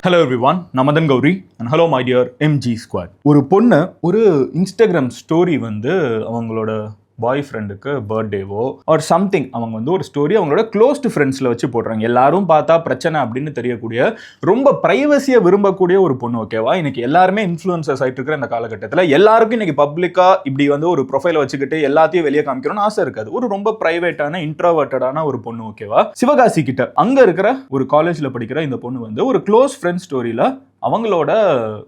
Hello everyone, நான் Madan Gowri and hello my dear MG squad. ஒரு பொண்ணு ஒரு இன்ஸ்டாகிராம் ஸ்டோரி வந்து அவங்களோட பாய் ஃப்ரெண்டுக்கு பர்த்டேவோ ஆர் சம்திங் அவங்க வந்து ஒரு ஸ்டோரி அவங்களோட க்ளோஸ்டு ஃப்ரெண்ட்ஸில் வச்சு போடுறாங்க. எல்லாரும் பார்த்தா பிரச்சனை அப்படின்னு தெரியக்கூடிய ரொம்ப ப்ரைவசியை விரும்பக்கூடிய ஒரு பொண்ணு. ஓகேவா, இன்னைக்கு எல்லாருமே இன்ஃப்ளூயன்சர்ஸ் ஆகிட்டு இருக்கிற இந்த காலகட்டத்தில் எல்லாருக்கும் இன்னைக்கு பப்ளிக்காக இப்படி வந்து ஒரு ப்ரொஃபைலை வச்சுக்கிட்டு எல்லாத்தையும் வெளியே காமிக்கணும்னு ஆசை இருக்காது. ஒரு ரொம்ப ப்ரைவேட்டான இன்ட்ரோவர்ட்டடான ஒரு பொண்ணு. ஓகேவா, சிவகாசி கிட்ட அங்கே இருக்கிற ஒரு காலேஜில் படிக்கிற இந்த பொண்ணு வந்து ஒரு க்ளோஸ் ஃப்ரெண்ட் ஸ்டோரியில் அவங்களோட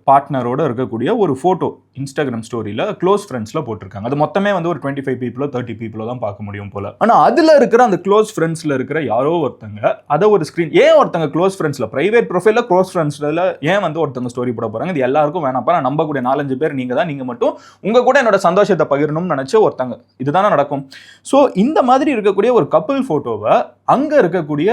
பார்ட்னரோட இருக்கக்கூடிய ஒரு ஃபோட்டோ இன்ஸ்டாகிராம் ஸ்டோரியில் க்ளோஸ் ஃப்ரெண்ட்ஸில் போட்டிருக்காங்க. அது மொத்தமே வந்து ஒரு 25 பீப்புளோ 30 பீப்புளோ தான் பார்க்க முடியும் போல. ஆனால் அதில் இருக்கிற அந்த க்ளோஸ் ஃப்ரெண்ட்ஸில் இருக்கிற யாரோ ஒருத்தங்க அதை ஒரு ஸ்க்ரீன் ஏன் ஒருத்தங்க க்ளோஸ் ஃப்ரெண்ட்ஸில் ப்ரைவேட் ப்ரொஃபைலில் க்ளோஸ் ஃப்ரெண்ட்ஸில் ஏன் வந்து ஒருத்தங்க ஸ்டோரி போட போகிறாங்க? இது எல்லாருக்கும் வேணாப்பா, நான் நம்பக்கூடிய 4-5 பேர் நீங்கள் தான், நீங்கள் மட்டும் உங்கள் கூட என்னோட சந்தோஷத்தை பகிரணும்னு நினச்ச ஒருத்தங்க. இதுதானே நடக்கும். ஸோ இந்த மாதிரி இருக்கக்கூடிய ஒரு கப்பிள் ஃபோட்டோவை அங்கே இருக்கக்கூடிய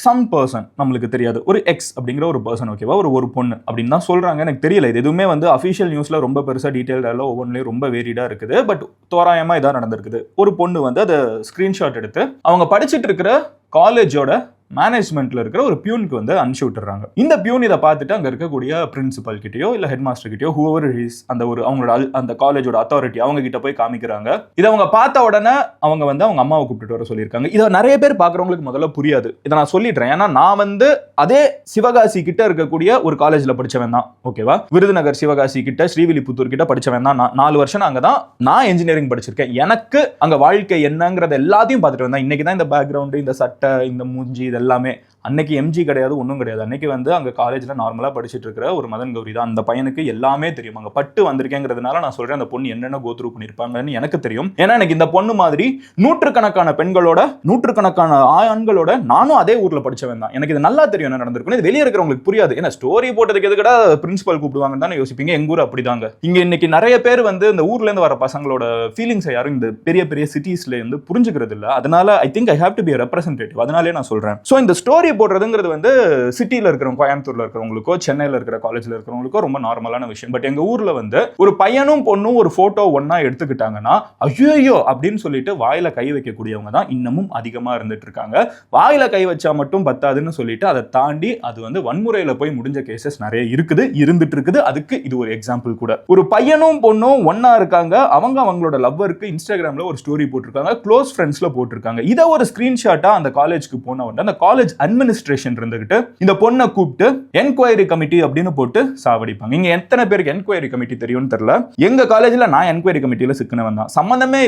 சம் பர்சன், நம்மளுக்கு தெரியாது, ஒரு எக்ஸ் அப்படிங்கிற ஒரு பர்சன், ஓகேவா, ஒரு பொண்ணு அப்படின்னு தான் சொல்கிறாங்க. எனக்கு தெரியல, இது எதுவுமே வந்து அஃபிஷியல் நியூஸில் ரொம்ப பெருசாக டீட்டெயில்டாக ஒவ்வொன்றிலையும் ரொம்ப வேரிடாக இருக்குது. பட் தோராயமாக இதாக நடந்திருக்குது. ஒரு பொண்ணு வந்து அதை ஸ்க்ரீன்ஷாட் எடுத்து அவங்க படிச்சுட்டு இருக்கிற காலேஜோட மேனேஜ்மெண்ட்ல இருக்கிற ஒரு பியூனுக்கு வந்து அனுப்பிச்சு விட்டுறாங்க. இந்த பியூன் இதை பார்த்துட்டு அங்கே இருக்கக்கூடிய பிரின்சிபல் கிட்டயோ இல்லை ஹெட் மாஸ்டர் கிட்டயோ ஹூவர் இஸ் அந்த ஒரு அவங்களோட அந்த காலேஜோட அத்தாரிட்டி அவங்க கிட்ட போய் காமிக்கிறாங்க. இதை அவங்க பார்த்த உடனே அவங்க வந்து அவங்க அம்மாவை கூப்பிட்டு வர சொல்லியிருக்காங்க. இதை நிறைய பேர் பார்க்குறவங்களுக்கு முதல்ல புரியாது. இதை நான் சொல்லிடுறேன். ஏன்னா நான் வந்து அதே சிவகாசி கிட்ட இருக்கக்கூடிய ஒரு காலேஜில் படித்தவன் தான். ஓகேவா, விருதுநகர் சிவகாசி கிட்ட ஸ்ரீவில்லிபுத்தூர் கிட்ட படித்தவன் தான். நான் 4 வருஷம் அங்கே தான் நான் இன்ஜினியரிங் படிச்சிருக்கேன். எனக்கு அங்கே வாழ்க்கை என்னங்கிறத எல்லாத்தையும் பார்த்துட்டு வந்தேன். இன்னைக்கு தான் இந்த பேக்ரவுண்டு, இந்த சட்டை, இந்த மூஞ்சி, எல்லாமே. அன்னைக்கு எம்ஜி கிடையாது, ஒன்றும் கிடையாது. அன்னைக்கு வந்து அங்கே காலேஜில் நார்மலாக படிச்சுட்டு இருக்கிற ஒரு மதன் கௌரி தான். அந்த பையனுக்கு எல்லாமே தெரியும். அங்கே பட்டு வந்திருக்கேங்கிறதுனால நான் சொல்கிறேன், அந்த பொண்ணு என்னென்ன கோத்ரூ பண்ணியிருப்பாங்கன்னு எனக்கு தெரியும். ஏன்னா எனக்கு இந்த பொண்ணு மாதிரி நூற்றுக்கணக்கான பெண்களோட, நூற்றுக்கணக்கான ஆண்களோட நானும் அதே ஊரில் படித்தவன் தான். எனக்கு இது நல்லா தெரியும் என்ன நடந்திருக்கும். இது வெளியே இருக்கிறவங்களுக்கு புரியாது. ஏன்னா ஸ்டோரி போட்டதுக்கு எதுக்கடா பிரின்சிபல் கூப்பிடுவாங்கன்னு தானே யோசிப்பீங்க. எங்கள் ஊர் அப்படிதாங்க. இங்கே இன்னைக்கு நிறைய பேர் வந்து இந்த ஊர்லேருந்து வர பசங்களோட ஃபீலிங்ஸை யாரும் இந்த பெரிய பெரிய சிட்டிஸ்ல இருந்து புரிஞ்சுக்கிறது இல்லை. அதனால I think I have to be representative. அதனாலே நான் சொல்கிறேன். ஸோ இந்த ஸ்டோரி போடுறதுங்கிறது வந்து சிட்டியில் இருக்கிறவங்க, கோயம்புத்தூர்ல இருக்கிறவங்களுக்கோ சென்னையில் இருக்கிற காலேஜில் இருக்கிறவங்களுக்கோ ரொம்ப நார்மலான விஷயம். பட் எங்க ஊர்ல வந்து ஒரு பையனும் பொண்ணும் ஒரு போட்டோ ஒன்னா எடுத்துக்கிட்டாங்கன்னா ஐயோ அப்படின்னு சொல்லிட்டு வாயில கை வைக்கக்கூடியவங்க தான் இன்னமும் அதிகமா இருந்துட்டு இருக்காங்க. வாயில கை வச்சா மட்டும் பத்தாதுன்னு சொல்லிட்டு அதை தாண்டி அது வந்து வன்முறையில போய் முடிஞ்ச கேசஸ் நிறைய இருக்குது, இருந்துட்டு இருக்குது. அதுக்கு இது ஒரு எக்ஸாம்பிள் கூட. ஒரு பையனும் பொண்ணும் ஒன்னா இருக்காங்க. அவங்களோட லவ்வருக்கு இன்ஸ்டாகிராம்ல ஒரு ஸ்டோரி போட்டிருக்காங்க, க்ளோஸ் ஃப்ரெண்ட்ஸ்ல போட்டிருக்காங்க. இதை ஒரு ஸ்கிரீன்ஷாட்டா அந்த காலேஜுக்கு போன உடனே அந்த காலேஜ் அட்மினிஸ்ட்ரேஷன் இருந்துகிட்டு இந்த பொண்ணை கூப்பிட்டு என்கொயரி கமிட்டி அப்படின்னு போட்டு சாவடிப்பாங்க. இங்க எத்தனை பேருக்கு என்கொயரி கமிட்டி தெரியும்னு தெரியல. எங்க காலேஜ்ல நான் என்கொயரி கமிட்டியில சிக்கனவன் தான். சம்பந்தமே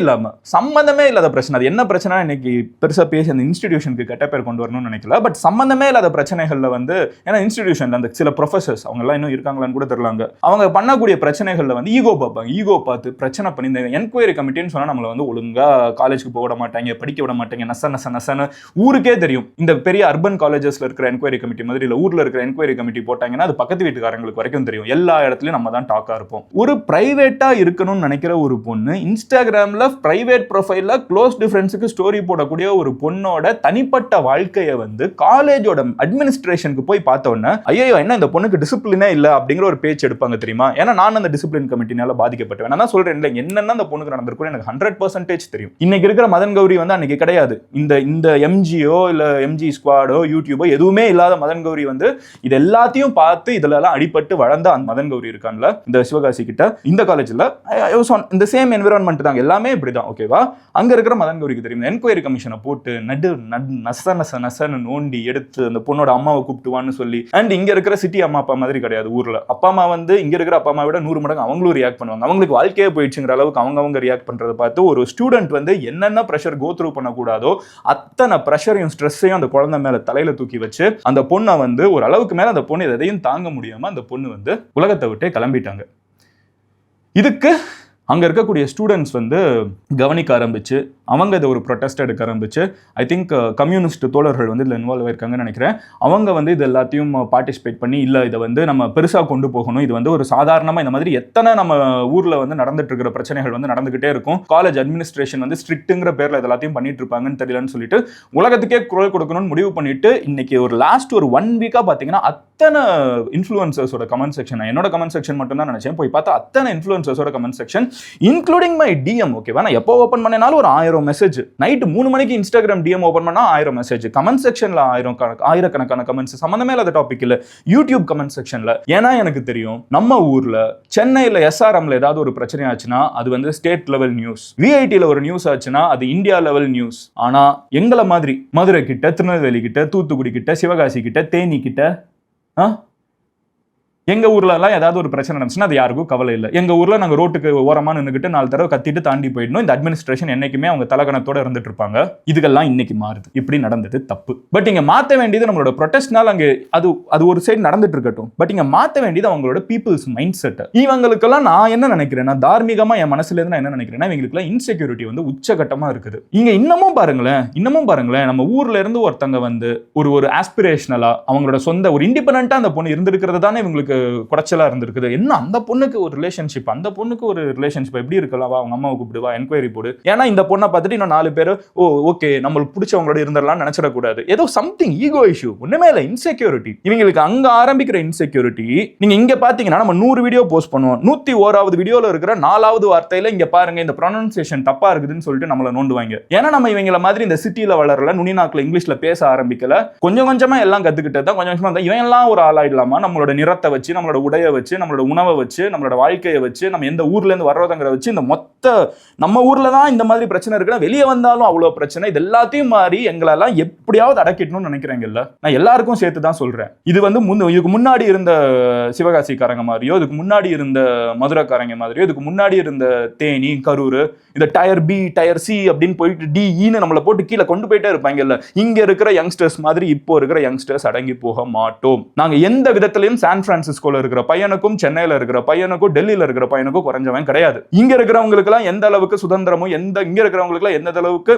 இல்லாத பிரச்சனை. அது என்ன பிரச்சனை இன்னைக்கு பெருசா பேசி அந்த இன்ஸ்டிடியூஷனுக்கு கெட்ட பேர் கொண்டு வரணும்னு நினைக்கல. பட் சம்பந்தமே இல்லாத பிரச்சனைகள்ல வந்து, ஏன்னா இன்ஸ்டிடியூஷன்ல அந்த சில ப்ரொஃபசர்ஸ் அவங்க எல்லாம் இன்னும் இருக்காங்களான்னு கூட தெரியலாங்க. அவங்க பண்ணக்கூடிய பிரச்சனைகள்ல வந்து ஈகோ பார்ப்பாங்க. ஈகோ பார்த்து பிரச்சனை பண்ணி இந்த என்கொயரி கமிட்டின்னு சொன்னா நம்மள வந்து ஒழுங்கா காலேஜுக்கு போக விட மாட்டாங்க, படிக்க விட மாட்டாங்க, நசன்னு ஊருக்கே தெரியும். இந்த பெரிய அர்பன் காலேஜஸ்ல இருக்கிற என்கொயரி கமிட்டி மாதிரி இல்ல, ஊர்ல இருக்கிற என்கொயரி கமிட்டி போட்டாங்கன்னா அது பக்கத்து வீட்டுக்காரங்களுக்கு வரைக்கும் தெரியும். எல்லா இடத்துலயும் நம்ம தான் டாக்கா இருப்போம். ஒரு பிரைவேட்டா இருக்கணும்னு நினைக்கிற ஒரு பொண்ணு இன்ஸ்டாகிராம்ல பிரைவேட் ப்ரொஃபைல்ல க்ளோஸ் டிஃபரன்ஸுக்கு ஸ்டோரி போடக்கூடிய ஒரு பொண்ணோட தனிப்பட்ட வாழ்க்கையை வந்து காலேஜோட அட்மினிஸ்ட்ரேஷனுக்கு போய் பார்த்த உடனே ஐயோ என்ன இந்த பொண்ணுக்கு டிசிப்ளினே இல்ல அப்படிங்கிற ஒரு பேச்சு எடுப்பாங்க தெரியுமா. ஏன்னா நான் அந்த டிசிப்ளின் கமிட்டினால பாதிக்கப்பட்டேன். நான் தான் சொல்றேன், என்னென்ன அந்த பொண்ணுக்கு நடந்திருக்கும் எனக்கு 100% தெரியும். இன்னைக்கு இருக்கிற மதன் கௌரி வந்து அன்னைக்கு கிடையாது. இந்த எம்ஜியோ இல்ல எம்ஜி ஸ்குவாடோ யூடியூபோ எதுவுமே இல்லாத மதன் கௌரி வந்து இது எல்லாத்தையும் பார்த்து இதுல எல்லாம் அடிபட்டு வளர்ந்த அந்த மதன் கௌரி இருக்கான்ல இந்த சிவகாசி கிட்ட, இந்த காலேஜ்ல இந்த சேம் என்விரான்மெண்ட் தான், எல்லாமே இப்படிதான். ஓகேவா, அங்க இருக்கிற மதன் கௌரிக்கு தெரியும். என்கொயரி கமிஷனை போட்டு நசன்னு நோண்டி எடுத்து அந்த பொண்ணோட அம்மாவை கூப்பிட்டுவான்னு சொல்லி. அண்ட் இங்க இருக்கிற சிட்டி அம்மா அப்பா மாதிரி கிடையாது. ஊர்ல அப்பா அம்மா வந்து இங்க இருக்கிற அப்பா அம்மா விட 100 மடங்கு அவங்களும் ரியாக்ட் பண்ணுவாங்க. அவங்களுக்கு வாழ்க்கையே போயிடுச்சுங்கிற அளவுக்கு அவங்க ரியாக்ட் பண்றதை பார்த்து ஒரு ஸ்டூடெண்ட் வந்து என்னென்ன ப்ரெஷர் கோ த்ரூ பண்ணக்கூடாதோ அத்தனை ப்ரெஷரையும் ஸ்ட்ரெஸ்ஸையும் அந்த குழந்தை மேல தலையில தூக்கி வச்சு அந்த பொண்ணை வந்து ஒரு அளவுக்கு மேல அந்த பொண்ணு எதையும் தாங்க முடியாம அந்த பொண்ணு வந்து உலகத்தை விட்டே கிளம்பிட்டாங்க. இதுக்கு அங்கே இருக்கக்கூடிய ஸ்டூடெண்ட்ஸ் வந்து கவனிக்க ஆரம்பிச்சு அவங்க இதை ஒரு ப்ரொட்டஸ்ட் எடுக்க ஆரம்பிச்சு ஐ திங்க் கம்யூனிஸ்ட் தோழர்கள் வந்து இதில் இன்வால்வ் ஆயிருக்காங்கன்னு நினைக்கிறேன். அவங்க வந்து இது எல்லாத்தையும் பார்ட்டிசிபேட் பண்ணி இல்லை இதை வந்து நம்ம பெருசாக கொண்டு போகணும், இது வந்து ஒரு சாதாரணமாக இந்த மாதிரி எத்தனை நம்ம ஊரில் வந்து நடந்துட்டு இருக்கிற பிரச்சனைகள் வந்து நடந்துகிட்டே இருக்கும், காலேஜ் அட்மினிஸ்ட்ரேஷன் வந்து ஸ்ட்ரிக்ட்டுங்கிற பேரில் இது எல்லாத்தையும் பண்ணிட்டு இருப்பாங்கன்னு தெரியலன்னு சொல்லிட்டு உலகத்துக்கே குரல் கொடுக்கணும்னு முடிவு பண்ணிட்டு இன்னைக்கு ஒரு லாஸ்ட் ஒரு 1 வீக்காக பார்த்தீங்கன்னா அத்தனை இன்ஃப்ளூயன்சர்ஸோட கமெண்ட் செக்ஷன், என்னோட கமெண்ட் செக்ஷன் மட்டும் தான் நினைச்சேன், போய் பார்த்தா அத்தனை இன்ஃப்ளூயன்சர்ஸோட comment section including my DM. ஓகேவா, நான் எப்போ ஓப்பன் பண்ணனாலும் ஒரு 1000 மெசேஜ். நைட்டு 3 மணிக்கு இன்ஸ்டாகிராம் டிஎம் ஓப்பன் பண்ணா 1000 மெசேஜ். கமெண்ட் செக்ஷன்ல ஆயிரக்கணக்கான கமெண்ட்ஸ், சம்பந்தமே இல்லாத டாபிக் இல்ல, யூடியூப் கமெண்ட் செக்ஷன்ல. ஏன்னா எனக்கு தெரியும், நம்ம ஊர்ல சென்னையில எஸ்ஆர்எம்ல ஏதாவது ஒரு பிரச்சனை ஆச்சுன்னா அது வந்து ஸ்டேட் லெவல் நியூஸ், விஐடில ஒரு நியூஸ் ஆச்சுன்னா அது இந்தியா லெவல் நியூஸ். ஆனா எங்களை மாதிரி மதுரை கிட்ட, திருநெல்வேலி கிட்ட, தூத்துக்குடி கிட்ட, சிவகாசி கிட்ட, தேனி கிட்ட, எங்க ஊர்ல எல்லாம் ஏதாவது ஒரு பிரச்சனை நடந்துச்சுன்னா அது யாருக்கும் கவலை இல்லை. எங்க ஊர்ல நாங்க ரோட்டுக்கு ஓரமா நின்றுக்கிட்டு 4 தடவை கத்திட்டு தாண்டி போயிடணும். இந்த அட்மினிஸ்ட்ரேஷன் என்னைக்குமே அவங்க தலகணத்தோட இருந்துட்டு இருப்பாங்க. இதுக்கெல்லாம் இன்னைக்கு மாறுது. இப்படி நடந்தது தப்பு. பட் இங்க மாத்த வேண்டியது நம்மளோட ப்ரொடெஸ்ட்னால அங்க அது ஒரு சைடு நடந்துட்டு இருக்கட்டும். பட் இங்க மாத்த வேண்டியது அவங்களோட பீப்புள்ஸ் மைண்ட் செட். இவங்களுக்கெல்லாம் நான் என்ன நினைக்கிறேன்னா, தார்மீகமா என் மனசுல இருந்து நான் என்ன நினைக்கிறேன்னா, இவங்களுக்குலாம் இன்செக்யூரிட்டி வந்து உச்சகட்டமா இருக்குது. இங்க இன்னமும் பாருங்களேன், நம்ம ஊர்ல இருந்து ஒருத்தங்க வந்து ஒரு ஆஸ்பிரேஷனலா அவங்களோட சொந்த ஒரு இண்டிபெண்டன்ட்டா அந்த பொண்ணு இருந்திருக்கிறது தானே இவங்களுக்கு குடைச்சலா இருந்திருக்குது. என்ன அந்த பொண்ணுக்கு ஒரு ரிலேஷன்ஷிப் எப்படி இருக்கலாம், அவங்க அம்மாவை கூப்பிடுவா, என்கொயரி போடு. ஏன்னா இந்த பொண்ணை பார்த்துட்டு இன்னும் 4 பேர் ஓகே நம்மளுக்கு பிடிச்சவங்களோட இருந்துடலாம் நினைச்சிடக்கூடாது. ஏதோ சம்திங் ஈகோ இஷ்யூ, ஒண்ணுமே இல்லை, இன்செக்யூரிட்டி. இவங்களுக்கு அங்க ஆரம்பிக்கிற இன்செக்யூரிட்டி நீங்க இங்க பாத்தீங்கன்னா, நம்ம 100 வீடியோ போஸ்ட் பண்ணுவோம், 101வது வீடியோல இருக்கிற 4வது வார்த்தையில இங்க பாருங்க இந்த ப்ரொனன்சியேஷன் தப்பா இருக்குதுன்னு சொல்லிட்டு நம்மள நோண்டுவாங்க. ஏன்னா நம்ம இவங்கள மாதிரி இந்த சிட்டில வளரல, நுனிநாக்குல இங்கிலீஷ்ல பேச ஆரம்பிக்கல, கொஞ்சம் கொஞ்சமா எல்லாம் கத்துக்கிட்டது தான். கொஞ்சம் கொஞ்சமா இவன் எல்லாம் ஒரு ஆளாயிடலாமா, நம்மளோட நிறத்தை வச்சு, நம்மளோட உடைய வச்சு, நம்மளோட உணவை வச்சு, நம்மளோட வாழ்க்கையை வச்சு, நம்ம எந்த ஊர்ல இருந்து வர்றதுங்கிற வச்சு, இந்த மொத்த நம்ம ஊர்ல தான் இந்த மாதிரி பிரச்சனை இருக்குன்னா வெளியே வந்தாலும் அவ்வளவு பிரச்சனை. இது எல்லாத்தையும் மாறி எங்களெல்லாம் எப்படியாவது அடக்கிடணும்னு நினைக்கிறேங்கல்ல. நான் எல்லாருக்கும் சேர்த்து தான் சொல்றேன். இது வந்து இதுக்கு முன்னாடி இருந்த சிவகாசிக்காரங்க மாதிரியோ, இதுக்கு முன்னாடி இருந்த மதுரைக்காரங்க மாதிரியோ, இதுக்கு முன்னாடி இருந்த தேனி, கரூர், இந்த டயர் பி, டயர் சி அப்படின்னு போயிட்டு டிஇன்னு நம்மளை போட்டு கீழே கொண்டு போயிட்டே இருப்பாங்கல்ல. இங்க இருக்கிற யங்ஸ்டர்ஸ் மாதிரி இப்போ இருக்கிற யங்ஸ்டர்ஸ் அடங்கி போக மாட்டோம். நாங்க எந்த விதத்திலையும் சான் பிரான்சிஸ்கோல இருக்கிற பையனுக்கும், சென்னையில இருக்கிற பையனுக்கும், டெல்லியில இருக்கிற பையனுக்கும் குறைஞ்சவன் கிடையாது. இங்க இருக்கிறவங்களுக்கு எல்லாம் எந்த அளவுக்கு சுதந்திரமும், இங்க இருக்கிறவங்களுக்கு எல்லாம் எந்த அளவுக்கு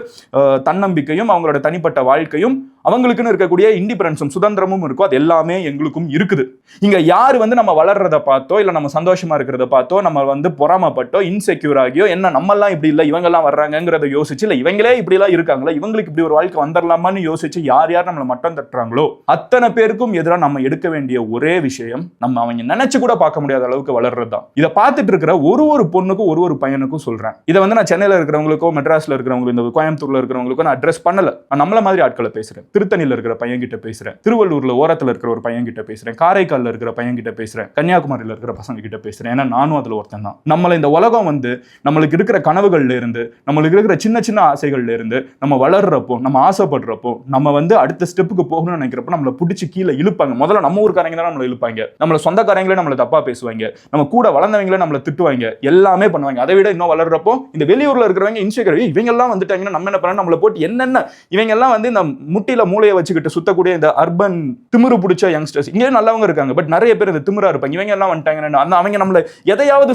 தன்னம்பிக்கையும், அவங்களோட தனிப்பட்ட வாழ்க்கையும், அவங்களுக்குன்னு இருக்கக்கூடிய இண்டிபெண்டன்ஸும் சுதந்திரமும் இருக்கும், அது எல்லாமே எங்களுக்கும் இருக்குது. இங்க யாரு வந்து நம்ம வளர்றத பார்த்தோ, இல்ல நம்ம சந்தோஷமா இருக்கிறத பார்த்தோ, நம்ம வந்து பொறாமப்பட்டோ, இன்செக்யூர் ஆகியோ, என்ன நம்ம எல்லாம் இப்படி இல்ல இவங்க எல்லாம் வர்றாங்கிறத யோசிச்சு, இல்ல இவங்களே இப்படி எல்லாம் இருக்காங்களா, இவங்களுக்கு இப்படி ஒரு வாழ்க்கை வந்துடலாமான்னு யோசிச்சு யார் நம்மளை மட்டம் தட்டுறாங்களோ அத்தனை பேருக்கும் எதிராக நம்ம எடுக்க வேண்டிய ஒரே விஷயம், நம்ம அவங்க நினைச்சு கூட பார்க்க முடியாத அளவுக்கு வளர்றதுதான். இதை பார்த்துட்டு இருக்கிற ஒரு பொண்ணுக்கும் ஒரு பையனுக்கும் சொல்றேன். இதை வந்து நான் சென்னையில இருக்கிறவங்களுக்கோ, மெட்ராஸ்ல இருக்கிறவங்களுக்கோ, இந்த கோயம்புத்தூர்ல இருக்கிறவங்களுக்கோ நான் அட்ரஸ் பண்ணல. நான் நம்மள மாதிரி ஆட்களை பேசுறேன். திருத்தணியில இருக்கிற பையன் கிட்ட பேசுறேன், திருவள்ளூர்ல ஓரத்துல இருக்கிற ஒரு பையன் கிட்ட பேசுறேன், காரைக்கால்ல இருக்கிற பையன் கிட்ட பேசுறேன், கன்னியாகுமரியில இருக்கிற பசங்க கிட்ட பேசுறேன். ஏன்னா நானும் அதுல ஒருத்தன் தான். நம்மள இந்த உலகம் வந்து நம்மளுக்கு இருக்கிற கனவுகள்ல இருந்து, நம்மளுக்கு இருக்கிற சின்ன சின்ன ஆசைகள்ல இருந்து, நம்ம வளர்றப்போ, நம்ம ஆசைப்படுறப்போ, நம்ம வந்து அடுத்த ஸ்டெப்புக்கு போகணும்னு நினைக்கிறப்போ நம்மளை பிடிச்சி கீழே இழுப்பாங்க. முதல்ல நம்ம ஊருக்காரங்க தான் நம்மளை இழுப்பாங்க, நம்மள சொந்தக்காரங்களே நம்மளை தப்பா பேசுவாங்க, நம்ம கூட வளர்ந்தவங்களே நம்மளை திட்டுவாங்க, எல்லாமே பண்ணுவாங்க. அதை விட இன்னும் வளர்றப்போ இந்த வெளியூர்ல இருக்கிறவங்க இன்செக்யூர், இவங்க எல்லாம் வந்துட்டாங்கன்னா நம்ம என்ன பண்ணணும், நம்மளை போட்டு என்னென்ன இவங்க எல்லாம் வந்து இந்த முட்டியில மூளையை வச்சுக்கிட்டு சுத்தக்கூடிய இந்த அர்பன் திமிரு பிடிச்ச யங்ஸ்டர்ஸ் இங்கே நல்லவங்க இருக்காங்க. பட் நிறைய பேர் இந்த திமிரா இருப்பாங்க. இவங்க எல்லாம் வந்துட்டாங்கன்னா அவங்க நம்மளை எதையாவது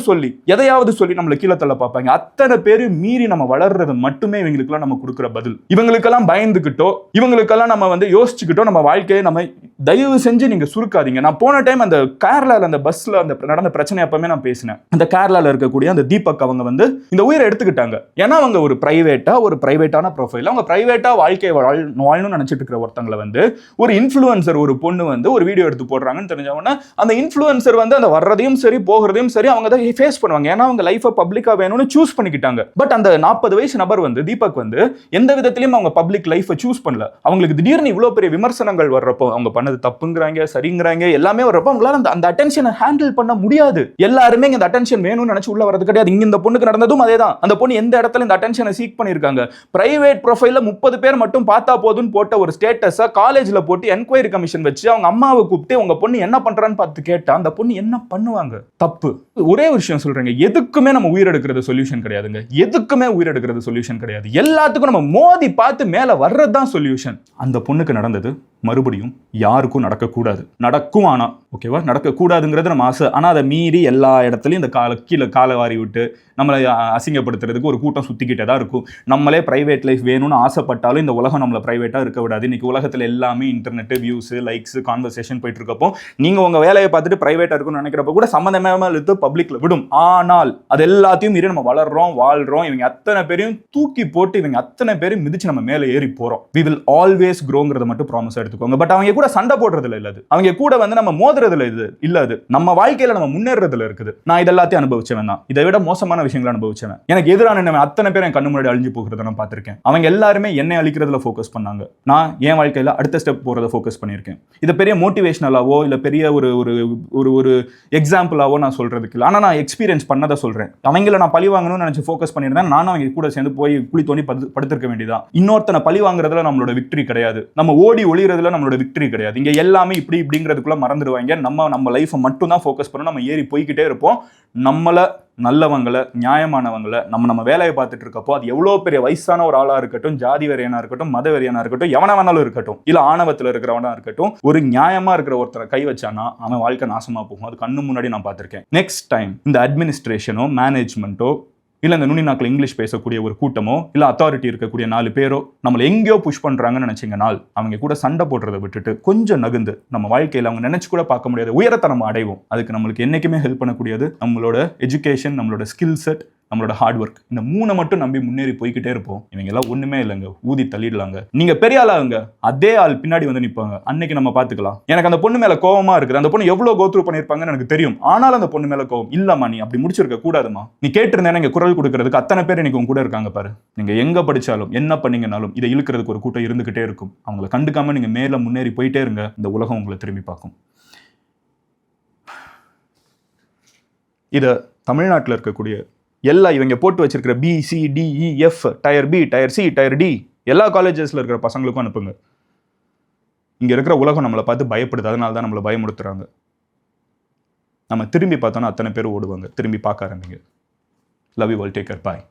சொல்லி நம்மளை கீழே தள்ள பார்ப்பாங்க. அத்தனை பேரு மீறி நம்ம வளர்றது மட்டுமே இவங்களுக்கெல்லாம் நம்ம கொடுக்குற பதில். இவங்களுக்கெல்லாம் பயந்துகிட்டோ, இவங்களுக்கெல்லாம் நம்ம வந்து யோசிச்சுக்கிட்டோ நம்ம வாழ்க்கையை நம்ம தயவு செஞ்சு நீங்க சுருக்காதீங்க. நான் போன டைம் அந்த கேரளால அந்த பஸ்ல அந்த நடந்த பிரச்சனை அப்பவே நான் பேசினேன். அந்த கேரளால இருக்கக்கூடிய அந்த தீபக் அவங்க வந்து இந்த உயிரை எடுத்துக்கிட்டாங்க. ஏன்னா அவங்க ஒரு பிரைவேட்டான ப்ரொஃபைல், அவங்க பிரைவேட்டா வாழ்க்கையை வாழணும்னு நினைச்சிட்டு இருக்கிற ஒருத்தங்களை வந்து ஒரு இன்ஃப்ளூயன்சர், ஒரு பொண்ணு வந்து ஒரு வீடியோ எடுத்து போடுறாங்கன்னு தெரிஞ்சவொன்னா அந்த இன்ஃப்ளூயன்சர் வந்து அந்த வர்றதையும் சரி போகிறதையும் சரி அவங்க தான் ஃபேஸ் பண்ணுவாங்க. ஏன்னா அவங்க லைஃபை பப்ளிக்கா வேணும்னு சூஸ் பண்ணிக்கிட்டாங்க. பட் அந்த 40 வயசு நபர் வந்து தீபக் வந்து எந்த விதத்திலையும் அவங்க பப்ளிக் லைஃபை சூஸ் பண்ணல. அவங்களுக்கு திடீர்னு இவ்வளவு பெரிய விமர்சனங்கள் வர்றப்போ, அவங்க பண்ணது தப்புங்கிறாங்க, சரிங்கிறாங்க, எல்லாமே வர்றப்போ அவங்களால அந்த அட்டென்ஷனை ஹேண்டில் பண்ண முடியாது. எல்லாருமே இந்த அட்டென்ஷன் வேணும்னு நினைச்சு உள்ள வரது கிடையாது. இங்க இந்த பொண்ணுக்கு நடந்ததும் அதேதான். அந்த பொண்ணு எந்த இடத்துல இந்த அட்டென்ஷனை சீக் பண்ணிருக்காங்க, பிரைவேட் ப்ரொஃபைல்ல 30 பேர் மட்டும் பார்த்தா போதுன்னு போட்ட ஒரு ஸ்டேட்டஸை காலேஜ்ல போட்டு என்கொயரி கமிஷன் வச்சு அவங்க அம்மாவை கூப்பிட்டு உங்க பொண்ணு என்ன பண்றான்னு பார்த்து கேட்டா அந்த பொண்ணு என்ன பண்ணுவாங்க? தப்பு. ஒரே விஷயம் சொல்றேங்க, எதுக்குமே நம்ம உயிரெடுக்கிறது சொல்யூஷன் கிடையாதுங்க. எதுக்குமே உயிரெடுக்கிறது சொல்யூஷன் கிடையாது. எல்லாத்துக்கும் நம்ம மோதி பார்த்து மேல வர்றதுதான் சொல்யூஷன். அந்த பொண்ணுக்கு நடந்தது மறுபடியும் யாருக்கும் நடக்கக்கூடாது. நடக்கும், ஆனா ஓகேவா, நடக்கக்கூடாதுங்கிறது நம்ம ஆசை. ஆனால் அதை மீறி எல்லா இடத்துலையும் இந்த கீழே காலை வாரி விட்டு நம்மளை அசிங்கப்படுத்துறதுக்கு ஒரு கூட்டம் சுற்றிக்கிட்டே தான் இருக்கும். நம்மளே ப்ரைவேட் லைஃப் வேணும்னு ஆசைப்பட்டாலும் இந்த உலகம் நம்மளை ப்ரைவேட்டாக இருக்க விடாது. இன்னைக்கு உலகத்தில் எல்லாமே இன்டர்நெட்டு, வியூஸு, லைக்ஸு, கான்வர்சேஷன் போயிட்டு இருக்கப்போ நீங்கள் உங்கள் வேலையை பார்த்துட்டு ப்ரைவேட்டாக இருக்குன்னு நினைக்கிறப்ப கூட சம்மந்தமே இழுத்து பப்ளிக்கில் விடும். ஆனால் அது எல்லாத்தையும் மீறி நம்ம வளர்றோம், வாழ்கிறோம். இவங்க அத்தனை பேரையும் தூக்கி போட்டு இவங்க அத்தனை பேரும் மிதிச்சு நம்ம மேலே ஏறி போகிறோம். வி வில் ஆல்வேஸ் க்ரோங்கிறத மட்டும் ப்ராமிஸ் எடுத்து எடுத்துக்கோங்க. பட் அவங்க கூட சண்டை போடுறதுல இல்ல, அது அவங்க கூட வந்து நம்ம மோதுறதுல இல்ல, அது நம்ம வாழ்க்கையில நம்ம முன்னேறதுல இருக்குது. நான் இது எல்லாத்தையும் அனுபவிச்சவன் தான், இதை விட மோசமான விஷயங்களை அனுபவிச்சவன். எனக்கு எதிரான அத்தனை பேர் என் கண்ணு முன்னாடி அழிஞ்சு போகிறத நான் பார்த்திருக்கேன். அவங்க எல்லாருமே என்னை அழிக்கிறதுல ஃபோக்கஸ் பண்ணாங்க, நான் என் வாழ்க்கையில அடுத்த ஸ்டெப் போறத ஃபோக்கஸ் பண்ணியிருக்கேன். இது பெரிய மோட்டிவேஷனலாவோ இல்ல பெரிய ஒரு ஒரு எக்ஸாம்பிளாவோ நான் சொல்றதுக்கு இல்லை, ஆனா நான் எக்ஸ்பீரியன்ஸ் பண்ணதை சொல்றேன். அவங்கள நான் பழி வாங்கணும்னு நினைச்சு ஃபோக்கஸ் பண்ணியிருந்தேன், நானும் அவங்க கூட சேர்ந்து போய் குழி தோண்டி படுத்திருக்க வேண்டியதான். இன்னொருத்தனை பழி வாங்குறதுல நம்மளோட விக்டரி கிடையாது, நம்ம ஓடி ஒளிறதுல நம்மளோட விக்டரி கிடையாது. இங்க எல்லாமே இப்படிங்கிறதுக்குள்ள மறந்துடுவாங்க. நம்ம லைஃபை மட்டும் தான் ஃபோக்கஸ் பண்ணணும், நம்ம ஏறி போய்கிட்டே இருப்போம். நம்மள நல்லவங்களை, நியாயமானவங்களை நம்ம வேலையை பார்த்துட்டு இருக்கப்போ, அது எவ்வளோ பெரிய வயசான ஒரு ஆளா இருக்கட்டும், ஜாதி வெறியனா இருக்கட்டும், மத வெறியனா இருக்கட்டும், எவன வேணாலும் இருக்கட்டும், இல்ல ஆணவத்தில் இருக்கிறவனா இருக்கட்டும், ஒரு நியாயமா இருக்கிற ஒருத்தரை கை வச்சானா அவன் வாழ்க்கை நாசமா போகும். அது கண்ணு முன்னாடி நான் பார்த்திருக்கேன். நெக்ஸ்ட் டைம் இந்த அட்மினிஸ்ட்ரேஷனோ மேனேஜ்மெண்ட்டோ இல்ல இந்த நுனி நாக்கில் இங்கிலீஷ் பேசக்கூடிய ஒரு கூட்டமோ இல்ல அத்தாரிட்டி இருக்கக்கூடிய 4 பேரோ நம்மளை எங்கேயோ புஷ் பண்றாங்கன்னு நினைச்சீங்கன்னா, அவங்க கூட சண்டை போடுறதை விட்டுட்டு கொஞ்சம் நகுந்து நம்ம வாழ்க்கையில் அவங்க நினைச்சு கூட பார்க்க முடியாத உயரத்தை நம்ம அடைவோம். அதுக்கு நம்மளுக்கு என்னைக்குமே ஹெல்ப் பண்ணக்கூடியது நம்மளோட எஜுகேஷன், நம்மளோட ஸ்கில் செட், நம்மளோட ஹார்ட் ஒர்க். இந்த 3 மட்டும் நம்பி முன்னேறி போய்கிட்டே இருப்போம். இவங்க எல்லாம் ஒண்ணுமே இல்லைங்க, ஊதி தள்ளிடலாங்க. நீங்க பெரிய ஆளாங்க, அதே ஆள் பின்னாடி வந்து நிற்பாங்க. அன்னைக்கு நம்ம பார்த்துக்கலாம். எனக்கு அந்த பொண்ணு மேல கோவமா இருக்குது, அந்த பொண்ணு எவ்வளவு கோத்ரூ பண்ணிருப்பாங்கன்னு எனக்கு தெரியும். ஆனாலும் அந்த பொண்ணு மேல கோவம் இல்லம்மா, நீ அப்படி முடிச்சிருக்க கூடாதுமா, நீ கேட்டிருந்தேன் இங்க குரல் கொடுக்கறதுக்கு அத்தனை பேர் இன்னைக்கு உங்க கூட இருக்காங்க பாரு. நீங்க எங்க படிச்சாலும் என்ன பண்ணீங்கனாலும் இதை இழுக்கிறதுக்கு ஒரு கூட்டம் இருந்துகிட்டே இருக்கும். அவங்களை கண்டுக்காம நீங்க மேல முன்னேறி போயிட்டே இருங்க, இந்த உலகம் உங்களை திரும்பி பார்க்கும். இதை தமிழ்நாட்டில் இருக்கக்கூடிய எல்லா இவங்க போட்டு வச்சிருக்கிற BCDEF tier B tier C tier D எல்லா காலேஜஸ்ல இருக்கிற பசங்களுக்கும் அனுப்புங்க. இங்க இருக்கிற உலகம் நம்மளை பார்த்து பயப்படுது, அதனால தான் நம்மளை பயமுடுத்துறாங்க. நம்ம திரும்பி பார்த்தோன்னா அத்தனை பேர் ஓடுவாங்க. திரும்பி பார்க்க ஆரம்பிங்க. Love you all, take care, bye.